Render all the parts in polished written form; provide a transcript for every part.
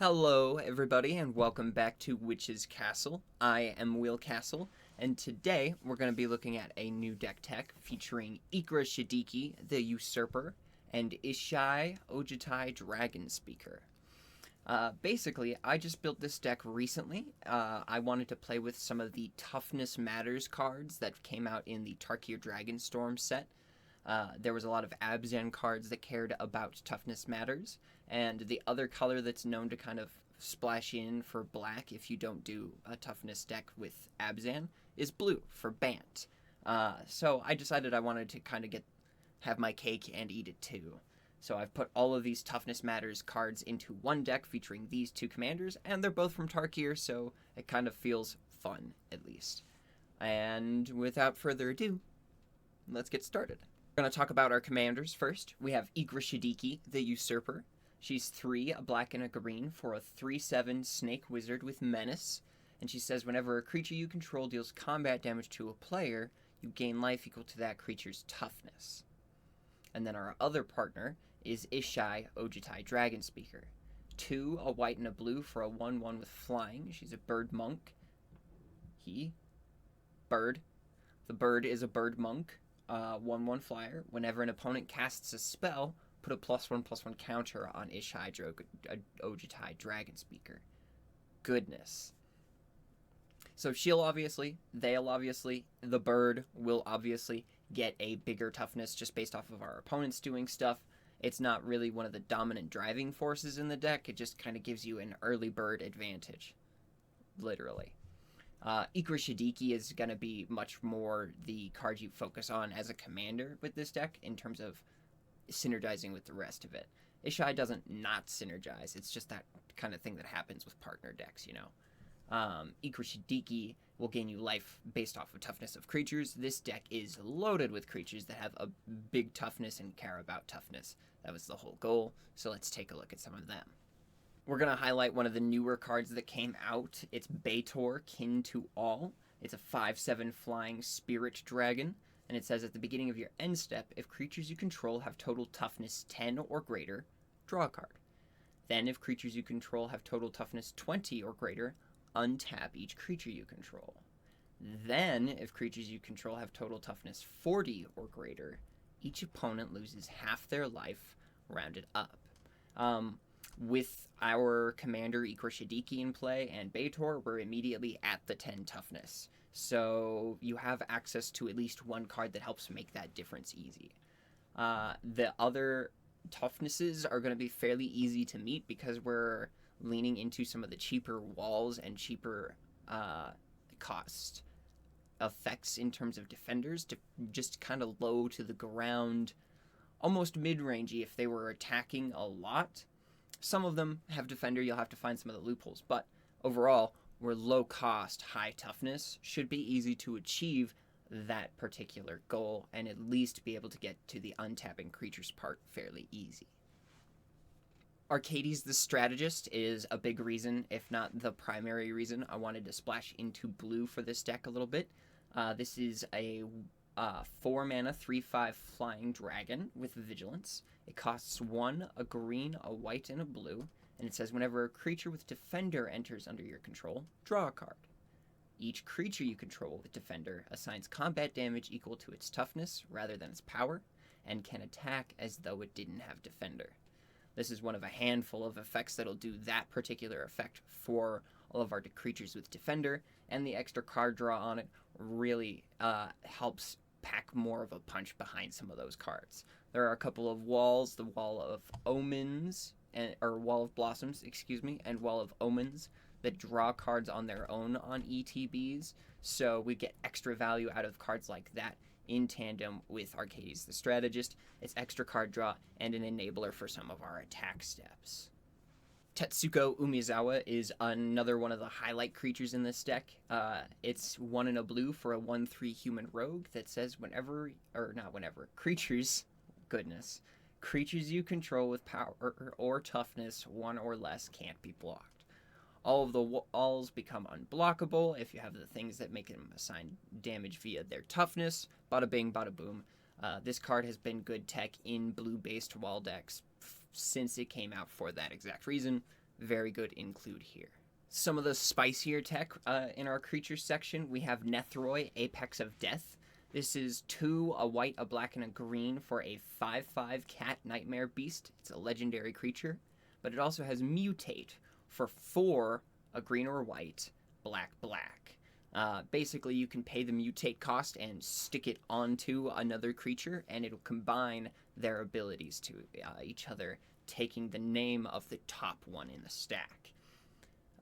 Hello, everybody, and welcome back to Witch's Castle. I am Will Castle, and today we're going to be looking at a new deck tech featuring Ikra Shadiki, the Usurper, and Ishai Ojitai Dragon Speaker. Basically, I just built this deck recently. I wanted to play with some of the Toughness Matters cards that came out in the Tarkir Dragonstorm set. There was a lot of Abzan cards that cared about Toughness Matters, and the other color that's known to kind of splash in for black if you don't do a Toughness deck with Abzan is blue for Bant. So I decided I wanted to kind of have my cake and eat it too. So I've put all of these Toughness Matters cards into one deck featuring these two commanders, and they're both from Tarkir, so it kind of feels fun, at least. And without further ado, let's get started. We're going to talk about our commanders first. We have Ikra Shadiki, the Usurper. She's 3, a black and a green, for a 3/7 Snake Wizard with Menace. And she says whenever a creature you control deals combat damage to a player, you gain life equal to that creature's toughness. And then our other partner is Ishai Ojitai Dragon Speaker. 2, a white and a blue, for a 1/1 with flying. She's a bird monk. Bird. The bird is a bird monk. 1/1 flyer. Whenever an opponent casts a spell, put a +1/+1 counter on Ishai Ojitai Dragon Speaker. Goodness. So they'll obviously, the bird will obviously get a bigger toughness just based off of our opponents doing stuff. It's not really one of the dominant driving forces in the deck. It just kind of gives you an early bird advantage. Literally. Ikra Shadiki is going to be much more the card you focus on as a commander with this deck in terms of synergizing with the rest of it. Ishai doesn't not synergize. It's just that kind of thing that happens with partner decks, you know. Ikra Shadiki will gain you life based off of toughness of creatures. This deck is loaded with creatures that have a big toughness and care about toughness. That was the whole goal, so let's take a look at some of them. We're going to highlight one of the newer cards that came out. It's Bellow, Kin to All. It's a 5/7 flying spirit dragon, and it says at the beginning of your end step, if creatures you control have total toughness 10 or greater, draw a card. Then if creatures you control have total toughness 20 or greater, untap each creature you control. Then if creatures you control have total toughness 40 or greater, each opponent loses half their life, rounded up. With our commander Ikra Shadiki in play and Bellow, we're immediately at the 10 toughness. So you have access to at least one card that helps make that difference easy. The other toughnesses are going to be fairly easy to meet because we're leaning into some of the cheaper walls and cheaper cost effects in terms of defenders to just kind of low to the ground, almost mid-rangey if they were attacking a lot. Some of them have defender, you'll have to find some of the loopholes, but overall, we're low cost, high toughness, should be easy to achieve that particular goal and at least be able to get to the untapping creatures part fairly easy. Arcades the Strategist is a big reason, if not the primary reason, I wanted to splash into blue for this deck a little bit. This is a 4-mana 3/5 flying dragon with vigilance. It costs 1, a green, a white, and a blue, and it says whenever a creature with defender enters under your control, draw a card. Each creature you control with defender assigns combat damage equal to its toughness rather than its power, and can attack as though it didn't have defender. This is one of a handful of effects that'll do that particular effect for all of our creatures with defender, and the extra card draw on it really helps pack more of a punch behind some of those cards. There are a couple of walls, the Wall of Omens, or Wall of Blossoms, and Wall of Omens, that draw cards on their own on ETBs, so we get extra value out of cards like that in tandem with Arcades the Strategist. It's extra card draw and an enabler for some of our attack steps. Tetsuko Umezawa is another one of the highlight creatures in this deck. It's 1 and a blue for a 1/3 human rogue that says creatures you control with power or toughness 1 or less can't be blocked. All of the walls become unblockable if you have the things that make them assign damage via their toughness. Bada bing, bada boom. This card has been good tech in blue-based wall decks since it came out for that exact reason. very good include here. Some of the spicier tech in our creatures section, we have Nethroi, Apex of Death. This is 2, a white, a black, and a green for a 5/5 cat nightmare beast. It's a legendary creature, but it also has Mutate for 4, a green or white, black, black. Basically, you can pay the mutate cost and stick it onto another creature, and it'll combine their abilities to each other, taking the name of the top one in the stack.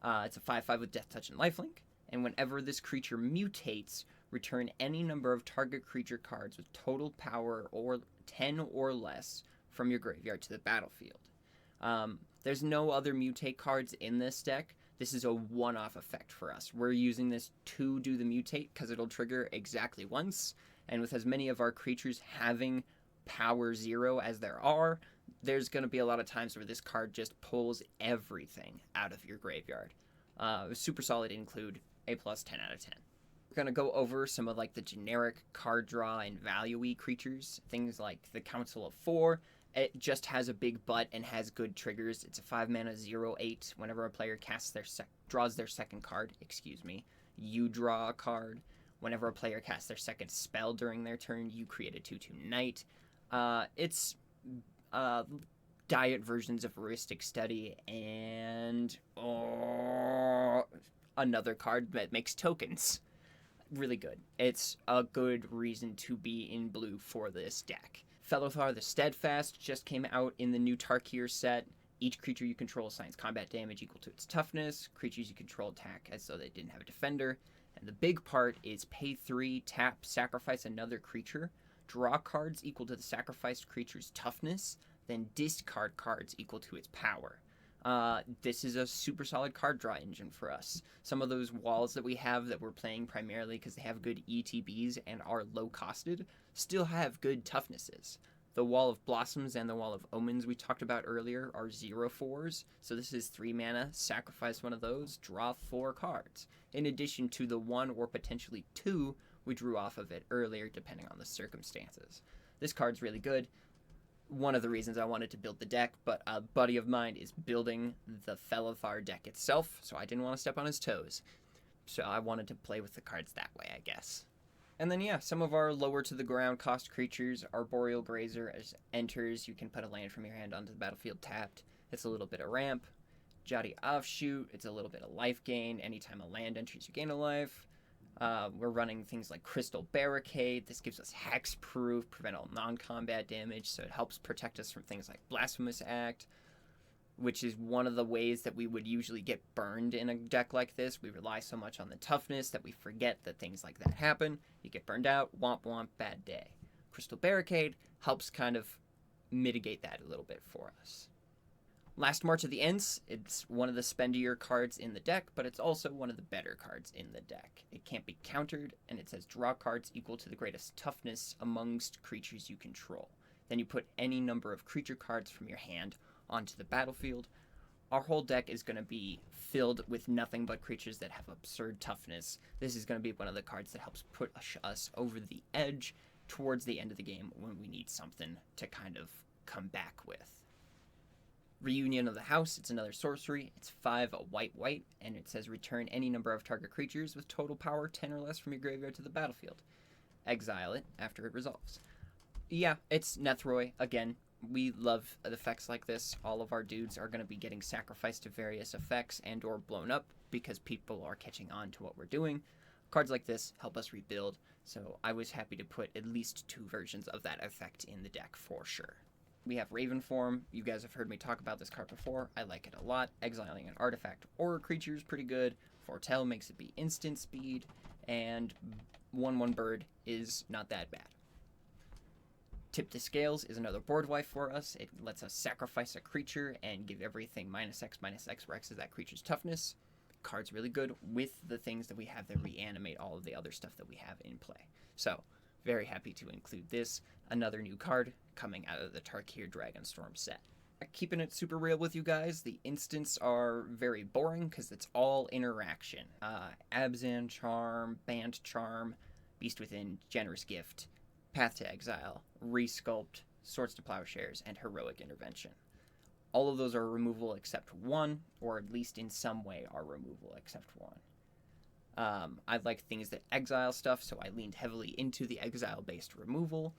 It's a 5/5 with Death Touch and Lifelink, and whenever this creature mutates, return any number of target creature cards with total power or 10 or less from your graveyard to the battlefield. There's no other mutate cards in this deck. This is a one-off effect for us. We're using this to do the mutate because it'll trigger exactly once, and with as many of our creatures having power 0 as there are, there's going to be a lot of times where this card just pulls everything out of your graveyard. Super solid include, A+, 10 out of 10. We're going to go over some of like the generic card draw and value-y creatures, things like the Council of 4. It just has a big butt and has good triggers. It's a 5-mana 0/8. Whenever a player casts draws their second card, you draw a card. Whenever a player casts their second spell during their turn, you create a 2/2 knight. It's diet versions of Heuristic Study and another card that makes tokens. Really good. It's a good reason to be in blue for this deck. Fellothar the Steadfast just came out in the new Tarkir set. Each creature you control assigns combat damage equal to its toughness. Creatures you control attack as though they didn't have a defender. And the big part is pay 3, tap, sacrifice another creature, draw cards equal to the sacrificed creature's toughness, then discard cards equal to its power. This is a super solid card draw engine for us. Some of those walls that we have that we're playing primarily because they have good ETBs and are low costed still have good toughnesses. The Wall of Blossoms and the Wall of Omens we talked about earlier are 0/4s, so this is 3 mana, sacrifice one of those, draw 4 cards, in addition to the 1 or potentially 2 we drew off of it earlier depending on the circumstances. This card's really good. One of the reasons I wanted to build the deck, but a buddy of mine is building the Fellothar deck itself, so I didn't want to step on his toes. So I wanted to play with the cards that way, I guess. And then, yeah, some of our lower to the ground cost creatures, Arboreal Grazer, as enters, you can put a land from your hand onto the battlefield tapped. It's a little bit of ramp. Jotty Offshoot, it's a little bit of life gain. Anytime a land enters, you gain a life. We're running things like Crystal Barricade. This gives us hexproof, prevent all non-combat damage, so it helps protect us from things like Blasphemous Act, which is one of the ways that we would usually get burned in a deck like this. We rely so much on the toughness that we forget that things like that happen. You get burned out, womp womp, bad day. Crystal Barricade helps kind of mitigate that a little bit for us. Last March of the Ents, it's one of the spendier cards in the deck, but it's also one of the better cards in the deck. It can't be countered, and it says draw cards equal to the greatest toughness amongst creatures you control. Then you put any number of creature cards from your hand onto the battlefield. Our whole deck is going to be filled with nothing but creatures that have absurd toughness. This is going to be one of the cards that helps push us over the edge towards the end of the game when we need something to kind of come back with. Reunion of the House, it's another sorcery. It's 5, a white, and it says return any number of target creatures with total power 10 or less from your graveyard to the battlefield. Exile it after it resolves. Yeah, it's Nethroi. Again, we love effects like this. All of our dudes are going to be getting sacrificed to various effects and or blown up because people are catching on to what we're doing. Cards like this help us rebuild, so I was happy to put at least 2 versions of that effect in the deck for sure. We have Ravenform. You guys have heard me talk about this card before. I like it a lot. Exiling an artifact or a creature is pretty good. Foretell makes it be instant speed, and 1/1 bird is not that bad. Tip the Scales is another board wipe for us. It lets us sacrifice a creature and give everything -X, where X is that creature's toughness. Card's really good with the things that we have that reanimate all of the other stuff that we have in play. So, very happy to include this. Another new card coming out of the Tarkir Dragonstorm set. Keeping it super real with you guys, the instants are very boring because it's all interaction. Abzan Charm, Bant Charm, Beast Within, Generous Gift, Path to Exile, Resculpt, Swords to Plowshares, and Heroic Intervention. All of those are removable except one, or at least in some way are removable except one. I like things that exile stuff, so I leaned heavily into the exile-based removal.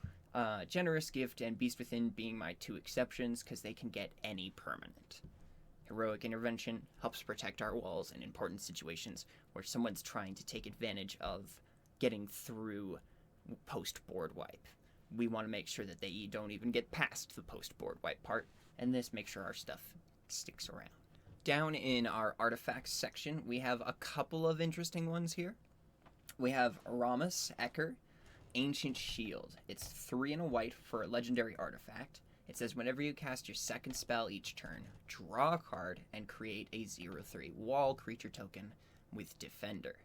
Generous Gift and Beast Within being my two exceptions, because they can get any permanent. Heroic Intervention helps protect our walls in important situations where someone's trying to take advantage of getting through post-board wipe. We want to make sure that they don't even get past the post-board wipe part, and this makes sure our stuff sticks around. Down in our artifacts section, we have a couple of interesting ones here. We have Aramis Ecker, Ancient Shield. It's 3 and a white for a legendary artifact. It says whenever you cast your second spell each turn, draw a card and create a 0/3 wall creature token with Defender.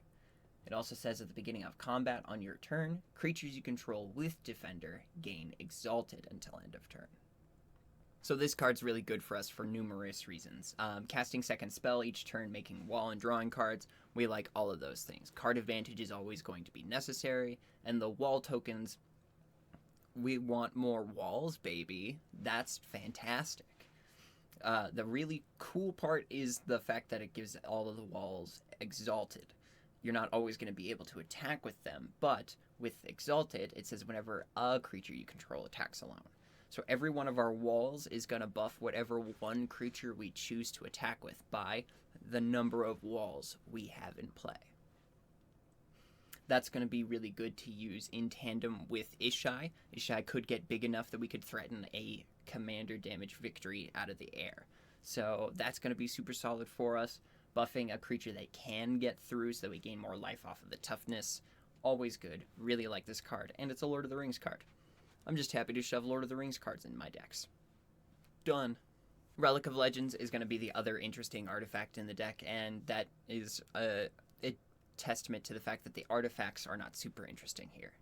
It also says at the beginning of combat on your turn, creatures you control with Defender gain Exalted until end of turn. So this card's really good for us for numerous reasons. Casting second spell each turn, making wall and drawing cards, we like all of those things. Card advantage is always going to be necessary, and the wall tokens, we want more walls, baby. That's fantastic. The really cool part is the fact that it gives all of the walls Exalted. You're not always going to be able to attack with them, but with Exalted, it says whenever a creature you control attacks alone. So every one of our walls is going to buff whatever one creature we choose to attack with by the number of walls we have in play. That's going to be really good to use in tandem with Ishai. Ishai could get big enough that we could threaten a commander damage victory out of the air. So that's going to be super solid for us. Buffing a creature that can get through so that we gain more life off of the toughness. Always good. Really like this card. And it's a Lord of the Rings card. I'm just happy to shove Lord of the Rings cards in my decks. Done. Relic of Legends is going to be the other interesting artifact in the deck, and that is a testament to the fact that the artifacts are not super interesting here.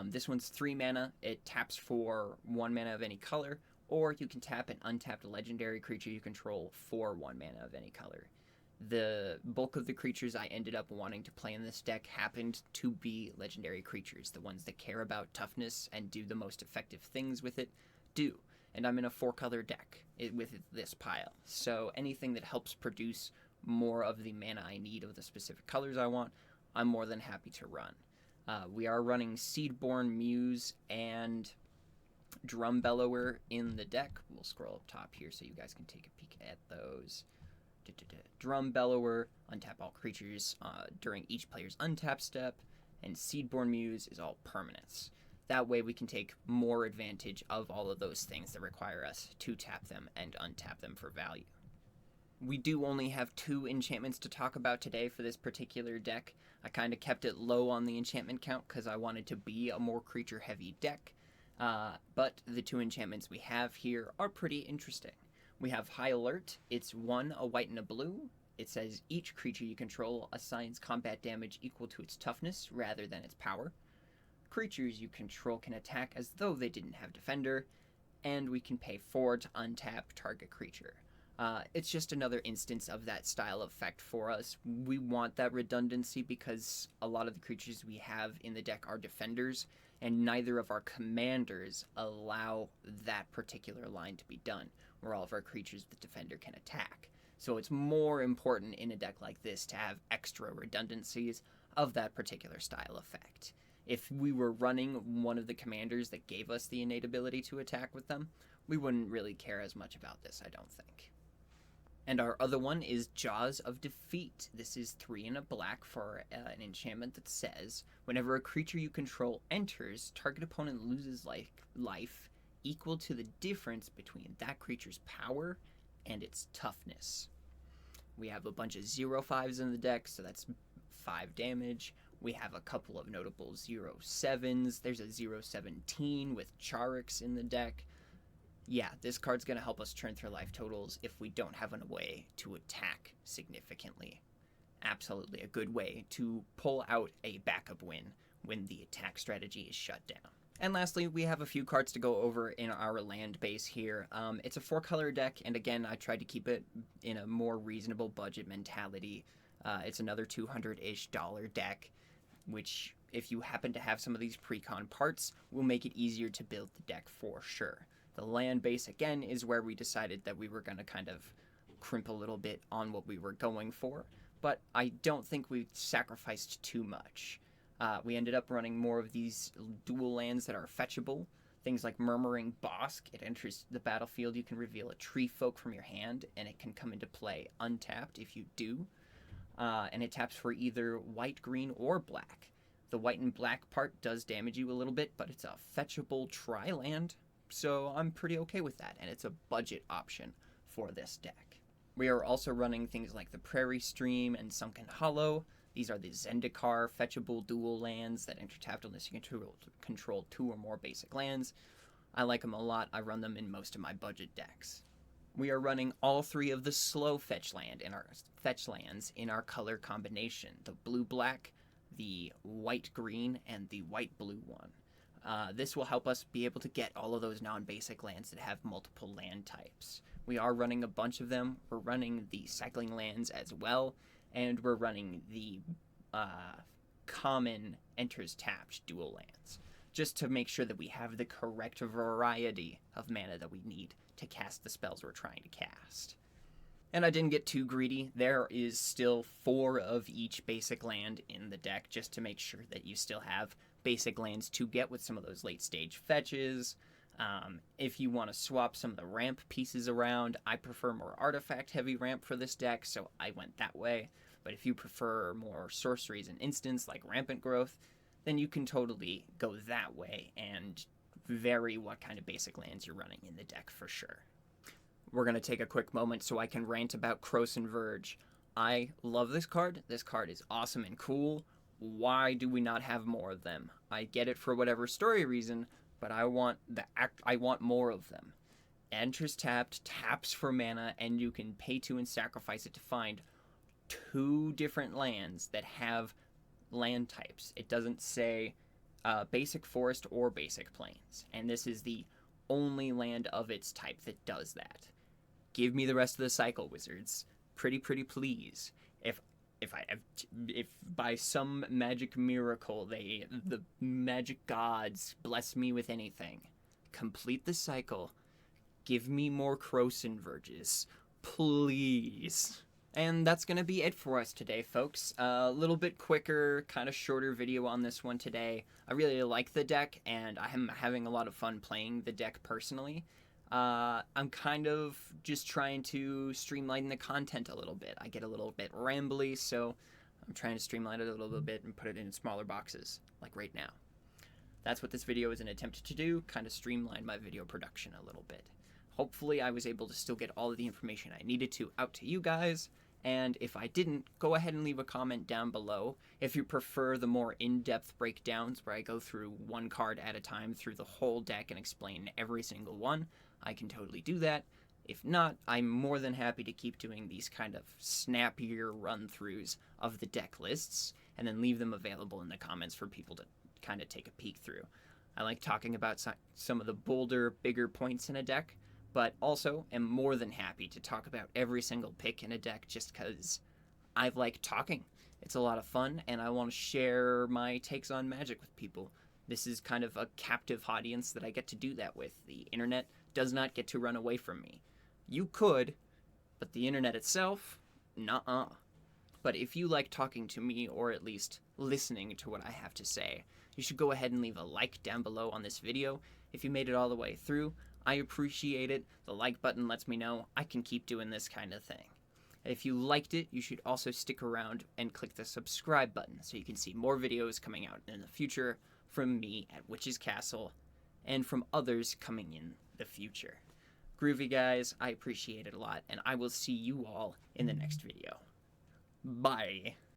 This one's 3 mana. It taps for 1 mana of any color, or you can tap an untapped legendary creature you control for 1 mana of any color. The bulk of the creatures I ended up wanting to play in this deck happened to be legendary creatures. The ones that care about toughness and do the most effective things with it do. And I'm in a 4-color deck with this pile. So anything that helps produce more of the mana I need of the specific colors I want, I'm more than happy to run. We are running Seedborn Muse and Drum Bellower in the deck. We'll scroll up top here so you guys can take a peek at those. Drum Bellower, untap all creatures during each player's untap step, and Seedborn Muse is all permanents. That way we can take more advantage of all of those things that require us to tap them and untap them for value. We do only have 2 enchantments to talk about today for this particular deck. I kind of kept it low on the enchantment count because I wanted to be a more creature-heavy deck, but the 2 enchantments we have here are pretty interesting. We have High Alert. It's 1, a white and a blue. It says each creature you control assigns combat damage equal to its toughness rather than its power. Creatures you control can attack as though they didn't have Defender, and we can pay 4 to untap target creature. It's just another instance of that style effect for us. We want that redundancy because a lot of the creatures we have in the deck are defenders, and neither of our commanders allow that particular line to be done, where all of our creatures with Defender can attack. So it's more important in a deck like this to have extra redundancies of that particular style effect. If we were running one of the commanders that gave us the innate ability to attack with them, we wouldn't really care as much about this, I don't think. And our other one is Jaws of Defeat. This is 3 and a black for an enchantment that says, whenever a creature you control enters, target opponent loses life equal to the difference between that creature's power and its toughness. We have a bunch of 0/5s in the deck, so that's 5 damage. We have a couple of notable 0/7s. There's a 0/17 with Charix in the deck. Yeah, this card's going to help us churn through life totals if we don't have a way to attack significantly. Absolutely a good way to pull out a backup win when the attack strategy is shut down. And lastly, we have a few cards to go over in our land base here. It's a 4-color deck, and again, I tried to keep it in a more reasonable budget mentality. It's another $200-ish deck, which, if you happen to have some of these pre-con parts, will make it easier to build the deck for sure. The land base, again, is where we decided that we were going to kind of crimp a little bit on what we were going for, but I don't think we sacrificed too much. We ended up running more of these dual lands that are fetchable. Things like Murmuring Bosk. It enters the battlefield. You can reveal a tree folk from your hand, and it can come into play untapped if you do. And it taps for either white, green, or black. The white and black part does damage you a little bit, but it's a fetchable tri-land, so I'm pretty okay with that, and it's a budget option for this deck. We are also running things like the Prairie Stream and Sunken Hollow. These are the Zendikar fetchable dual lands that enter tapped unless you control 2 or more basic lands. I like them a lot. I run them in most of my budget decks. We are running all 3 of the slow fetch lands in our color combination: the blue-black, the white-green, and the white-blue one. This will help us be able to get all of those non-basic lands that have multiple land types. We are running a bunch of them. We're running the cycling lands as well, and we're running the common enters tapped dual lands, just to make sure that we have the correct variety of mana that we need to cast the spells we're trying to cast. And I didn't get too greedy. There is still 4 of each basic land in the deck, just to make sure that you still have basic lands to get with some of those late stage fetches. If you want to swap some of the ramp pieces around, I prefer more artifact heavy ramp for this deck, so I went that way. But if you prefer more sorceries and instants like Rampant Growth, then you can totally go that way and vary what kind of basic lands you're running in the deck for sure. We're going to take a quick moment so I can rant about Krosan Verge. I love this card. This card is awesome and cool. Why do we not have more of them? I get it for whatever story reason, but I want more of them. Enters tapped, taps for mana, and you can pay 2 and sacrifice it to find 2 different lands that have land types. It doesn't say basic forest or basic plains, and this is the only land of its type that does that. Give me the rest of the cycle, Wizards. Pretty please. If by some magic miracle the magic gods bless me with anything, complete the cycle. Give me more Krosan Verges, please. And that's going to be it for us today, folks. A little bit quicker, kind of shorter video on this one today. I really like the deck, and I'm having a lot of fun playing the deck personally. I'm kind of just trying to streamline the content a little bit. I get a little bit rambly, so I'm trying to streamline it a little bit and put it in smaller boxes, like right now. That's what this video is an attempt to do, kind of streamline my video production a little bit. Hopefully I was able to still get all of the information I needed to out to you guys, and if I didn't, go ahead and leave a comment down below. If you prefer the more in-depth breakdowns where I go through one card at a time through the whole deck and explain every single one, I can totally do that. If not, I'm more than happy to keep doing these kind of snappier run-throughs of the deck lists, and then leave them available in the comments for people to kind of take a peek through. I like talking about some of the bolder, bigger points in a deck, but also am more than happy to talk about every single pick in a deck just because I like talking. It's a lot of fun, and I want to share my takes on Magic with people. This is kind of a captive audience that I get to do that with. The internet does not get to run away from me. You could, but the internet itself, nuh-uh. But if you like talking to me, or at least listening to what I have to say, you should go ahead and leave a like down below on this video. If you made it all the way through, I appreciate it. The like button lets me know I can keep doing this kind of thing. If you liked it, you should also stick around and click the subscribe button so you can see more videos coming out in the future from me at Witch's Castle and from others coming in the future. Groovy guys, I appreciate it a lot, and I will see you all in the next video. Bye.